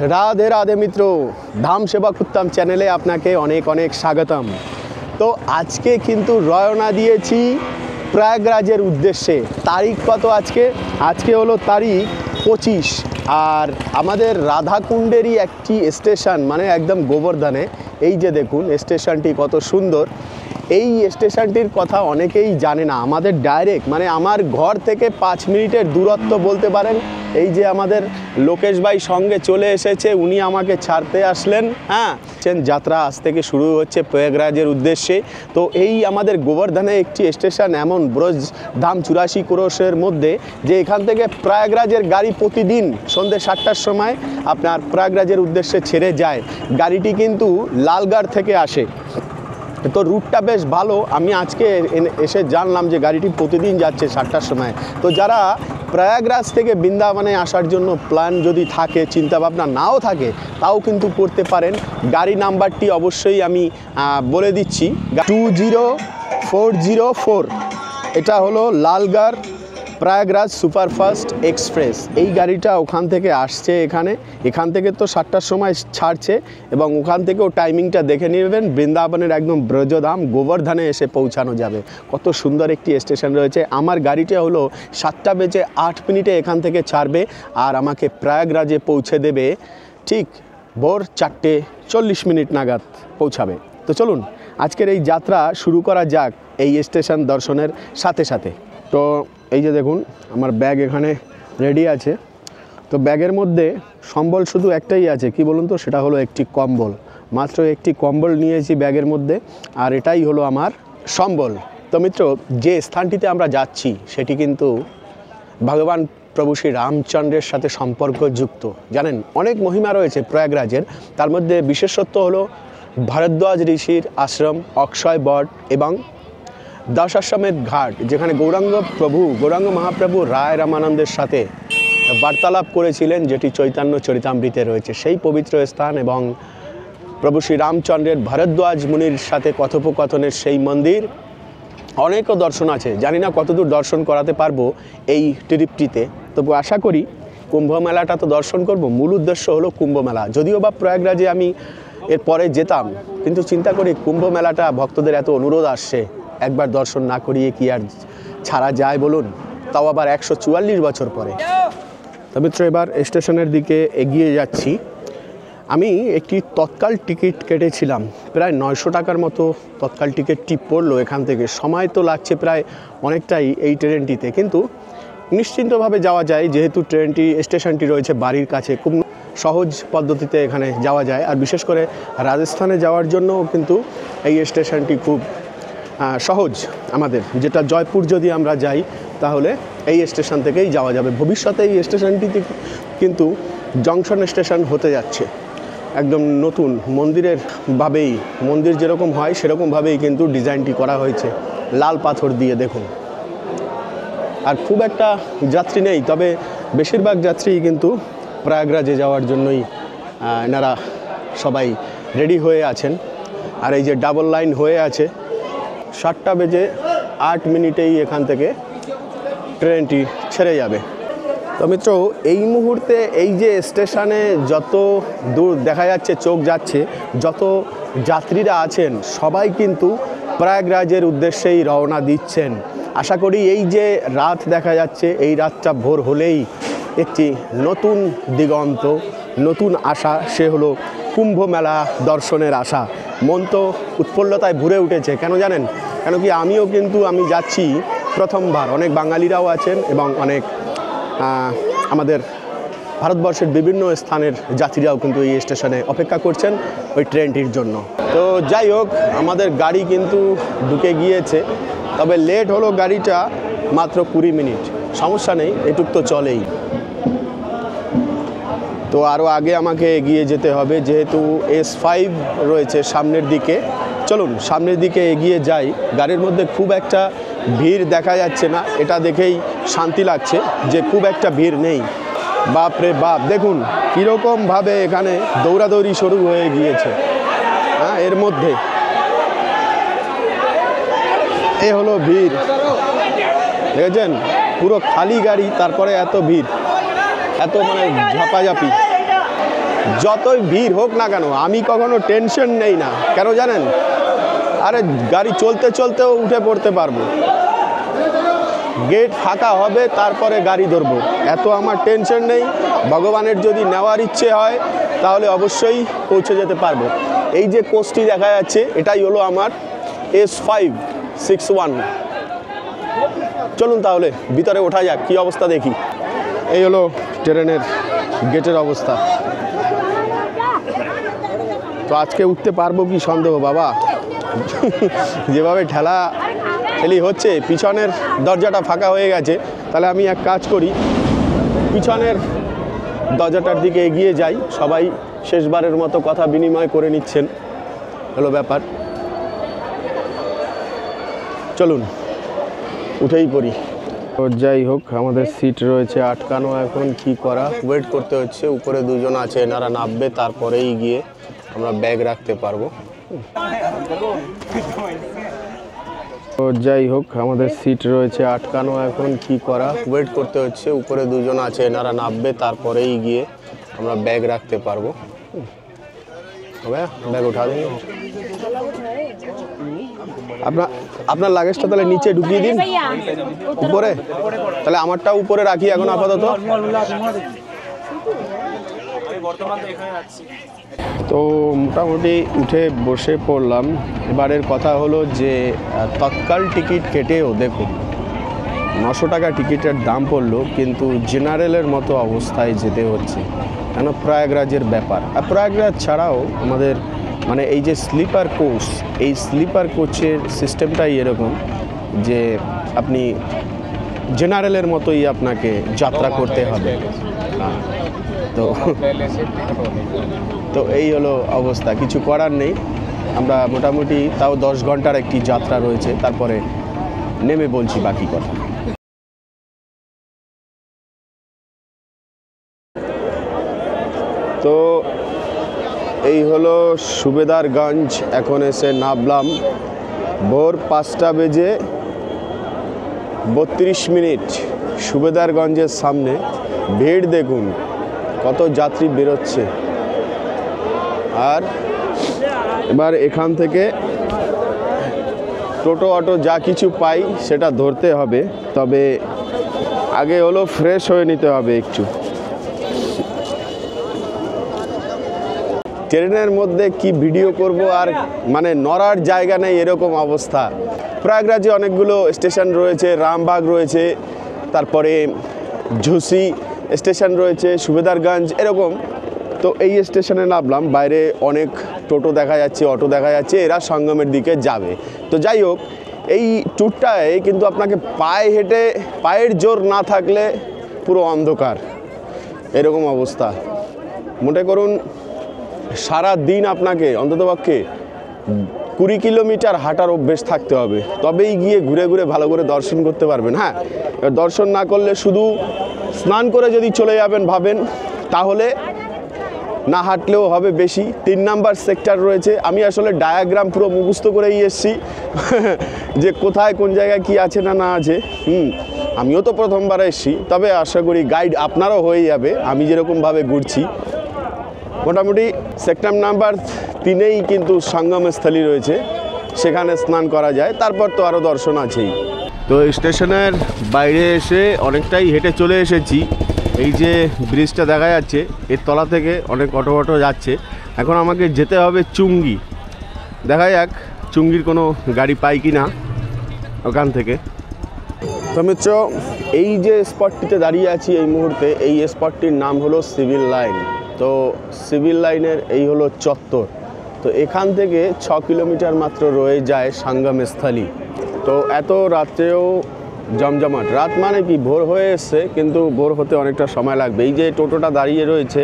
রাধে রাধে মিত্র, ধাম সেবা কুত্তাম চ্যানেলে আপনাকে অনেক অনেক স্বাগতম। তো আজকে কিন্তু রওনা দিয়েছি প্রয়াগরাজের উদ্দেশ্যে। তারিখ কত আজকে? আজকে হলো তারিখ 25। আর আমাদের রাধাকুণ্ডেরই একটি স্টেশন, মানে একদম গোবর্ধনে। এই যে দেখুন স্টেশনটি কত সুন্দর। এই স্টেশনটির কথা অনেকেই জানে না। আমাদের ডাইরেক্ট মানে আমার ঘর থেকে 5 মিনিটের দূরত্ব বলতে পারেন। এই যে আমাদের লোকেশ ভাই সঙ্গে চলে এসেছে, উনি আমাকে ছাড়তে আসলেন। যাত্রা আজ থেকে শুরু হচ্ছে প্রয়াগরাজের উদ্দেশ্যে। তো এই আমাদের গোবর্ধনে একটি স্টেশন এমন ব্রজ ধাম 84 ক্রোশের মধ্যে, যে এখান থেকে প্রয়াগরাজের গাড়ি প্রতিদিন সন্ধ্যে 7টার সময় আপনার প্রয়াগরাজের উদ্দেশ্যে ছেড়ে যায়। গাড়িটি কিন্তু লালগড় থেকে আসে। তো রুটটা বেশ ভালো। আমি আজকে এসে জানলাম যে গাড়িটি প্রতিদিন যাচ্ছে 7টার সময়। তো যারা প্রয়াগরাজ থেকে বৃন্দাবনে আসার জন্য প্ল্যান যদি থাকে, চিন্তাভাবনা নাও থাকে, তাও কিন্তু করতে পারেন। গাড়ি নাম্বারটি অবশ্যই আমি বলে দিচ্ছি, 20404। এটা হলো লালগড় প্রয়াগরাজ সুপারফাস্ট এক্সপ্রেস। এই গাড়িটা ওখান থেকে আসছে এখান থেকে তো 7টার সময় ছাড়ছে, এবং ওখান থেকেও টাইমিংটা দেখে নেবেন। বৃন্দাবনের একদম ব্রজধাম গোবর্ধনে এসে পৌঁছানো যাবে। কত সুন্দর একটি স্টেশন রয়েছে। আমার গাড়িটা হলো 7:08 এখান থেকে ছাড়বে, আর আমাকে প্রয়াগরাজে পৌঁছে দেবে ঠিক ভোর 4:40 নাগাদ পৌঁছাবে। তো চলুন আজকের এই যাত্রা শুরু করা যাক এই স্টেশন দর্শনের সাথে সাথে। তো এই যে দেখুন আমার ব্যাগ এখানে রেডি আছে। তো ব্যাগের মধ্যে সম্বল শুধু একটাই আছে, কি বলুন তো, সেটা হলো একটি কম্বল। মাত্র একটি কম্বল নিয়েছি ব্যাগের মধ্যে, আর এটাই হলো আমার সম্বল। তো মিত্র, যে স্থানটিতে আমরা যাচ্ছি সেটি কিন্তু ভগবান প্রভু শ্রী রামচন্দ্রের সাথে সম্পর্কযুক্ত। জানেন, অনেক মহিমা রয়েছে প্রয়াগরাজের। তার মধ্যে বিশেষত্ব হলো ভরদ্বাজ ঋষির আশ্রম, অক্ষয় বট এবং দশাশ্বমেধ ঘাট, যেখানে গৌরাঙ্গ মহাপ্রভু রায় রামানন্দের সাথে বার্তালাপ করেছিলেন, যেটি চৈতন্য চরিতামৃতে রয়েছে। সেই পবিত্র স্থান এবং প্রভু শ্রী রামচন্দ্রের ভরদ্বাজ মুনির সাথে কথোপকথনের সেই মন্দির, অনেকও দর্শন আছে। জানি না কতদূর দর্শন করাতে পারবো এই ট্রিপটিতে, তবু আশা করি কুম্ভ মেলাটা তো দর্শন করব। মূল উদ্দেশ্য হলো কুম্ভ মেলা। যদিও বা প্রয়াগরাজে আমি এর পরে যেতাম, কিন্তু চিন্তা করি কুম্ভ মেলাটা ভক্তদের এত অনুরোধ আসছে, একবার দর্শন না করিয়ে কি আর ছাড়া যায় বলুন, তাও আবার 144 বছর পরে। তো মিত্র, এবার স্টেশনের দিকে এগিয়ে যাচ্ছি। আমি একটি তৎকাল টিকিট কেটেছিলাম, প্রায় 900 টাকার মতো তৎকাল টিকিটটি পড়লো এখান থেকে। সময় তো লাগছে প্রায় অনেকটাই এই ট্রেনটিতে, কিন্তু নিশ্চিন্তভাবে যাওয়া যায়, যেহেতু স্টেশনটি রয়েছে বাড়ির কাছে। খুব সহজ পদ্ধতিতে এখানে যাওয়া যায়। আর বিশেষ করে রাজস্থানে যাওয়ার জন্য কিন্তু এই স্টেশনটি খুব সহজ। আমাদের যেটা জয়পুর যদি আমরা যাই, তাহলে এই স্টেশন থেকেই যাওয়া যাবে। ভবিষ্যতে এই স্টেশনটিতে কিন্তু জংশন স্টেশন হতে যাচ্ছে, একদম নতুন মন্দির যেরকম হয় সেরকমভাবেই কিন্তু ডিজাইনটি করা হয়েছে, লাল পাথর দিয়ে। দেখুন, আর খুব একটা যাত্রী নেই, তবে বেশিরভাগ যাত্রী কিন্তু প্রয়াগরাজে যাওয়ার জন্যই এনারা সবাই রেডি হয়ে আছেন। আর এই যে ডাবল লাইন হয়ে আছে, 7:08 এখান থেকে ট্রেনটি ছেড়ে যাবে। তো মিত্র, এই মুহূর্তে এই যে স্টেশনে যত দূর দেখা যাচ্ছে, চোখ যাচ্ছে, যত যাত্রীরা আছেন সবাই কিন্তু প্রয়াগরাজের উদ্দেশ্যেই রওনা দিচ্ছেন। আশা করি এই যে রাত দেখা যাচ্ছে, এই রাতটা ভোর হলেই একটি নতুন দিগন্ত, নতুন আশা, সে হলো কুম্ভ মেলা দর্শনের আশা। মন তো উৎফুল্লতায় ভরে উঠেছে। কেন জানেন? কেন কি আমি যাচ্ছি প্রথমবার। অনেক বাঙালিরাও আছেন এবং অনেক আমাদের ভারতবর্ষের বিভিন্ন স্থানের যাত্রীরাও কিন্তু এই স্টেশনে অপেক্ষা করছেন ওই ট্রেনটির জন্য। তো যাই হোক, আমাদের গাড়ি কিন্তু ঢুকে গিয়েছে, তবে লেট হলো গাড়িটা মাত্র 20 মিনিট। সমস্যা নেই, এটুক তো চলেই। তো আরও আগে আমাকে এগিয়ে যেতে হবে, যেহেতু S5 রয়েছে সামনের দিকে। চলুন সামনের দিকে এগিয়ে যাই। গাড়ির মধ্যে খুব একটা ভিড় দেখা যাচ্ছে না, এটা দেখেই শান্তি লাগছে যে খুব একটা ভিড় নেই। বাপ রে বাপ, দেখুন কীরকমভাবে এখানে দৌড়াদৌড়ি শুরু হয়ে গিয়েছে। এর মধ্যে এ হলো ভিড়, দেখেছেন? পুরো খালি গাড়ি, তারপরে এত ভিড়, এত মানে ঝাপাঝাপি। যতই ভিড় হোক না কেন আমি কখনো টেনশন নেই না, কেন জানেন? আরে গাড়ি চলতে চলতেও উঠে পড়তে পারবো, গেট ফাঁকা হবে তারপরে গাড়ি ধরবো, এত আমার টেনশন নেই। ভগবানের যদি নেওয়ার ইচ্ছে হয় তাহলে অবশ্যই পৌঁছে যেতে পারবো। এই যে কোচটি দেখা যাচ্ছে এটাই হলো আমার S561। চলুন তাহলে ভিতরে ওঠা যাক, কী অবস্থা দেখি। এই হলো ট্রেনের গেটের অবস্থা। তো আজকে উঠতে পারবো কি সন্দেহ বাবা, যেভাবে ঠেলা ঠেলি হচ্ছে। পিছনের দরজাটা ফাঁকা হয়ে গেছে, তাহলে আমি এক কাজ করি, পিছনের দরজাটার দিকে এগিয়ে যাই। সবাই শেষবারের মতো কথা বিনিময় করে নিচ্ছেন, হলো ব্যাপার। চলুন উঠেই পড়ি। যাই হোক, আমাদের সিট রয়েছে আটকানো, এখন কি করা, ওয়েট করতে হচ্ছে। উপরে দুজন আছে, এনারা নামবে, তারপরেই গিয়ে আমরা ব্যাগ রাখতে পারবো। তো যাই হোক, আমাদের সিট রয়েছে আটকানো, এখন কি করা, ওয়েট করতে হচ্ছে। উপরে দুজন আছে, এনারা নামবে, তারপরেই গিয়ে আমরা ব্যাগ রাখতে পারবো। ব্যাগ উঠা দিন। আপনার লাগেজটা তাহলে নিচে ঢুকিয়ে দিন, উপরে। তাহলে আমারটা উপরে রাখি এখন আপাতত। তো মোটামুটি উঠে বসে পড়লাম। এবারের কথা হলো যে তৎকাল টিকিট কেটেও দেখুন 900 টাকা টিকিটের দাম পড়লো, কিন্তু জেনারেলের মতো অবস্থায় যেতে হচ্ছে, কেন প্রয়াগরাজের ব্যাপার। আর প্রয়াগরাজ ছাড়াও আমাদের মানে এই যে স্লিপার কোচ, এই স্লিপার কোচের সিস্টেমটাই এরকম যে আপনি জেনারেলের মতোই আপনাকে যাত্রা করতে হবে। তো এই হলো অবস্থা, কিছু করার নেই। আমরা মোটামুটি তাও 10 ঘন্টার একটি যাত্রা রয়েছে, তারপরে নেমে বলছি বাকি কথা। তো এই হলো সুবেদারগঞ্জ, এখন এসে নামলাম ভোর 5টা বেজে 32 মিনিট। সুবেদারগঞ্জের সামনে ভিড় দেখুন, কত যাত্রী বেরোচ্ছে। আর এবার এখান থেকে টোটো অটো যা কিছু পাই সেটা ধরতে হবে, তবে আগে হলো ফ্রেশ হয়ে নিতে হবে একটু। ট্রেনের মধ্যে কি ভিডিও করব, আর মানে নড়ার জায়গা নেই, এরকম অবস্থা। প্রয়াগরাজে অনেকগুলো স্টেশন রয়েছে, রামবাগ রয়েছে, তারপরে ঝুসি স্টেশন রয়েছে, সুবেদারগঞ্জ এরকম। তো এই স্টেশনে নামলাম, বাইরে অনেক টোটো দেখা যাচ্ছে, অটো দেখা যাচ্ছে, এরা সঙ্গমের দিকে যাবে। তো যাই হোক, এই ট্যুরটায় কিন্তু আপনাকে পায়ে হেঁটে, পায়ের জোর না থাকলে পুরো অন্ধকার, এরকম অবস্থা। মনে করুন সারা দিন আপনাকে অন্ততপক্ষে 20 কিলোমিটার হাঁটার অভ্যেস থাকতে হবে, তবেই গিয়ে ঘুরে ঘুরে ভালো করে দর্শন করতে পারবেন। হ্যাঁ, দর্শন না করলে শুধু স্নান করে যদি চলে যাবেন ভাবেন, তাহলে না হাঁটলেও হবে বেশি। 3 নাম্বার সেক্টর রয়েছে, আমি আসলে ডায়াগ্রাম পুরো মুখস্থ করেই এসেছি যে কোথায় কোন জায়গায় কি আছে না না আছে। আমিও তো প্রথমবার এসেছি, তবে আশা করি গাইড আপনারও হয়ে যাবে আমি যেরকমভাবে ঘুরছি। মোটামুটি সেক্টর নাম্বার 3-এই কিন্তু সঙ্গমস্থলী রয়েছে, সেখানে স্নান করা যায়, তারপর তো আরও দর্শন আছেই। তো স্টেশনের বাইরে এসে অনেকটাই হেঁটে চলে এসেছি। এই যে ব্রিজটা দেখা যাচ্ছে, এর তলা থেকে অনেক অটো যাচ্ছে। এখন আমাকে যেতে হবে চুঙ্গি, দেখা যাক চুঙ্গির কোনো গাড়ি পাই কি না ওখান থেকে। তো মিত্র, এই যে স্পটটিতে দাঁড়িয়ে আছি এই মুহূর্তে, এই স্পটটির নাম হলো সিভিল লাইন। তো সিভিল লাইনের এই হলো চত্বর। তো এখান থেকে 6 কিলোমিটার মাত্র রয়ে যায় সঙ্গমস্থলী। তো এত রাত্রেও জমজমাট, রাত মানে কি ভোর হয়ে এসছে, কিন্তু ভোর হতে অনেকটা সময় লাগবে। এই যে টোটোটা দাঁড়িয়ে রয়েছে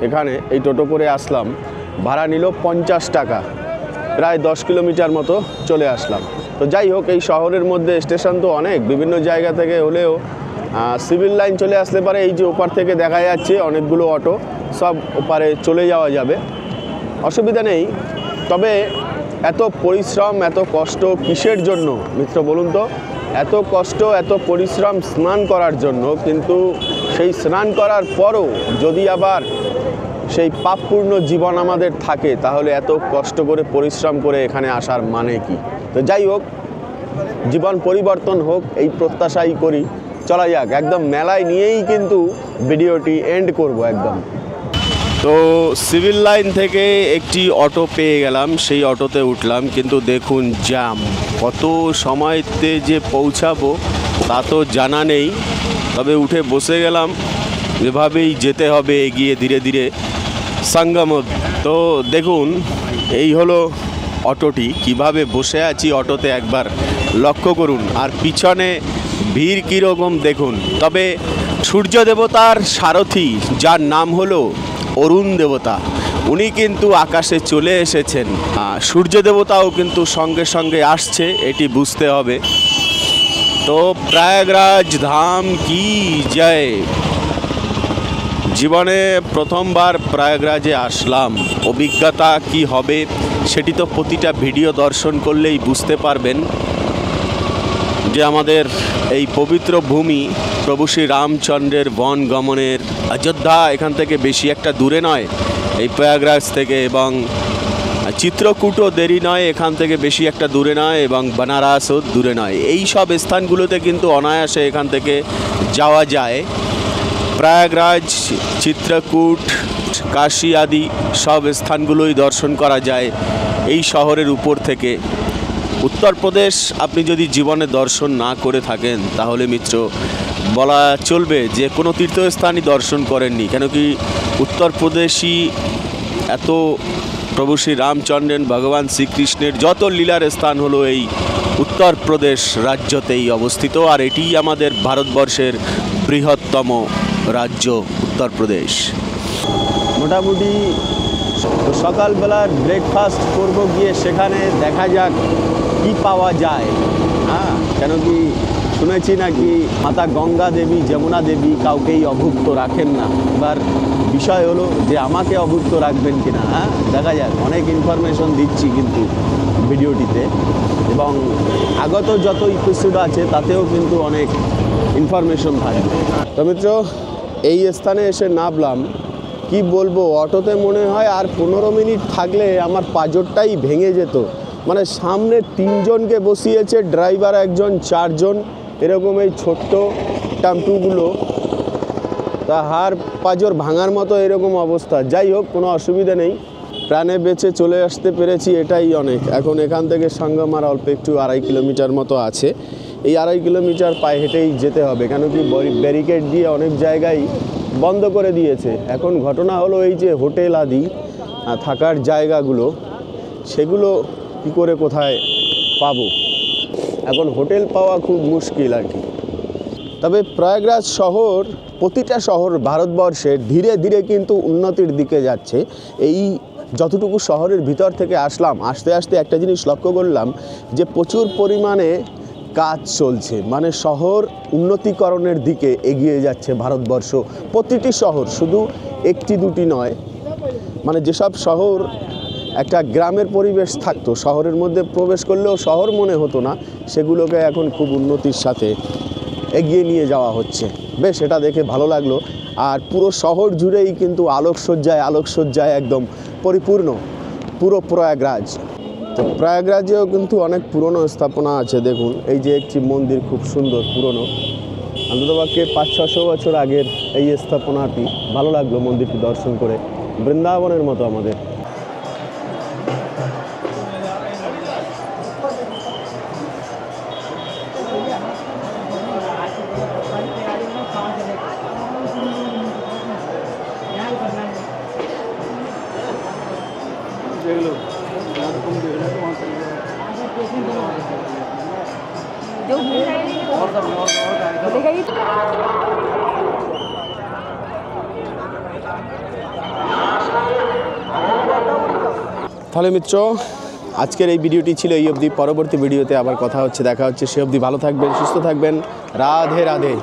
এখানে, এই টোটো করে আসলাম, ভাড়া নিল 50 টাকা, প্রায় 10 কিলোমিটার মতো চলে আসলাম। তো যাই হোক, এই শহরের মধ্যে স্টেশন তো অনেক, বিভিন্ন জায়গা থেকে হলেও সিভিল লাইন চলে আসলে পারে এই যে ওপার থেকে দেখা যাচ্ছে অনেকগুলো অটো, সব ওপারে চলে যাওয়া যাবে, অসুবিধা নেই। তবে এত পরিশ্রম, এত কষ্ট কিসের জন্য মিত্র বলুন তো? এত কষ্ট, এত পরিশ্রম স্নান করার জন্য, কিন্তু সেই স্নান করার পরও যদি আবার সেই পাপপূর্ণ জীবন আমাদের থাকে, তাহলে এত কষ্ট করে পরিশ্রম করে এখানে আসার মানে কি? তো যাই হোক, জীবন পরিবর্তন হোক এই প্রত্যাশাই করি। চলা যাক, একদম মেলায় নিয়েই কিন্তু ভিডিওটি এন্ড করব একদম। তো সিভিল লাইন থেকে একটি অটো পেয়ে গেলাম, সেই অটোতে উঠলাম, কিন্তু দেখুন জ্যাম, কত সময়তে যে পৌঁছাবো তা তো জানা নেই, তবে উঠে বসে গেলাম, এভাবেই যেতে হবে এগিয়ে ধীরে ধীরে সঙ্গম। তো দেখুন এই হলো অটোটি, কিভাবে বসে আছি অটোতে একবার লক্ষ্য করুন, আর পিছনে ভিড় কীরকম দেখুন। তবে সূর্য দেবতার সারথি, যার নাম হলো অরুণ দেবতা, উনি কিন্তু আকাশে চলে এসেছেন। সূর্য দেবতাও কিন্তু সঙ্গে সঙ্গে আসছে, এটি বুঝতে হবে। তো প্রয়াগরাজ ধাম কি জয়। জীবনে প্রথমবার প্রয়াগরাজে আসলাম, অভিজ্ঞতা কি হবে সেটি তো প্রতিটা ভিডিও দর্শন করলেই বুঝতে পারবেন, যে আমাদের এই পবিত্র ভূমি প্রভু শ্রী রামচন্দ্রের বন গমনের অযোধ্যা এখান থেকে বেশি একটা দূরে নয় এই প্রয়াগরাজ থেকে, এবং চিত্রকূটও দেরি নয় এখান থেকে বেশি একটা দূরে নয়, এবং বেনারসও দূরে নয়। এই সব স্থানগুলোতে কিন্তু অনায়াসে এখান থেকে যাওয়া যায়। প্রয়াগরাজ, চিত্রকূট, কাশী আদি সব স্থানগুলোই দর্শন করা যায় এই শহরের উপর থেকে। উত্তরপ্রদেশ আপনি যদি জীবনে দর্শন না করে থাকেন তাহলে মিত্র বলা চলবে যে কোনো তীর্থস্থানই দর্শন করেননি, কেন কি উত্তরপ্রদেশই এত প্রভু শ্রী রামচন্দ্রের ভগবান শ্রীকৃষ্ণের যত লীলার স্থান হলো এই উত্তরপ্রদেশ রাজ্যতেই অবস্থিত, আর এটি আমাদের ভারতবর্ষের বৃহত্তম রাজ্য উত্তরপ্রদেশ। মোটামুটি সকালবেলার ব্রেকফাস্ট করব, গিয়ে সেখানে দেখা যাক কি পাওয়া যায়। কেন কি শুনেছি নাকি মাতা গঙ্গা দেবী, যমুনা দেবী কাউকেই অভুক্ত রাখেন না। এবার বিষয় হলো যে আমাকে অভুক্ত রাখবেন কিনা। দেখা যাক, অনেক ইনফরমেশন দিচ্ছি কিন্তু ভিডিওটিতে, এবং আগত যত এপিসোড আছে তাতেও কিন্তু অনেক ইনফরমেশন থাকবে। তো মিত্র, এই স্থানে এসে নামলাম, কি বলবো, অটোতে মনে হয় আর 15 মিনিট থাকলে আমার পাঁজরটাই ভেঙে যেত। মানে সামনে 3 জনকে বসিয়েছে, ড্রাইভার একজন, 4 জন, এরকম এই ছোট্ট টাম্পুগুলো, তা হাড় পাঁজর ভাঙার মতো এরকম অবস্থা। যাই হোক, কোনো অসুবিধা নেই, প্রাণে বেঁচে চলে আসতে পেরেছি, এটাই অনেক। এখন এখান থেকে সঙ্গম আর অল্প একটু 2.5 কিলোমিটার মতো আছে, এই 2.5 কিলোমিটার পায়ে হেঁটেই যেতে হবে, কেন কি ব্যারিকেড দিয়ে অনেক জায়গায় বন্ধ করে দিয়েছে। এখন ঘটনা হলো এই যে হোটেল আদি থাকার জায়গাগুলো, সেগুলো কি করে কোথায় পাবো, এখন হোটেল পাওয়া খুব মুশকিল আর কি। তবে প্রয়াগরাজ শহর, প্রতিটা শহর ভারতবর্ষের ধীরে ধীরে কিন্তু উন্নতির দিকে যাচ্ছে। এই যতটুকু শহরের ভিতর থেকে আসলাম, আস্তে আস্তে একটা জিনিস লক্ষ্য করলাম যে প্রচুর পরিমাণে কাজ চলছে, মানে শহর উন্নতিকরণের দিকে এগিয়ে যাচ্ছে ভারতবর্ষ। প্রতিটি শহর, শুধু একটি দুটি নয়, মানে যেসব শহর একটা গ্রামের পরিবেশ থাকতো, শহরের মধ্যে প্রবেশ করলেও শহর মনে হতো না, সেগুলোকে এখন খুব উন্নতির সাথে এগিয়ে নিয়ে যাওয়া হচ্ছে। বেশ, এটা দেখে ভালো লাগলো। আর পুরো শহর জুড়েই কিন্তু আলোকসজ্জায় একদম পরিপূর্ণ পুরো প্রয়াগরাজ। তো প্রয়াগরাজেও কিন্তু অনেক পুরনো স্থাপনা আছে। দেখুন এই যে একটি মন্দির, খুব সুন্দর পুরনো, অন্ততপক্ষে 500-600 বছর আগের এই স্থাপনাটি। ভালো লাগলো মন্দিরটি দর্শন করে, বৃন্দাবনের মতো আমাদের। তাহলে মিত্র, আজকের এই ভিডিওটি ছিল এই অবধি। পরবর্তী ভিডিওতে আবার কথা হচ্ছে, দেখা হচ্ছে। সে অবধি ভালো থাকবেন, সুস্থ থাকবেন। রাধে রাধে।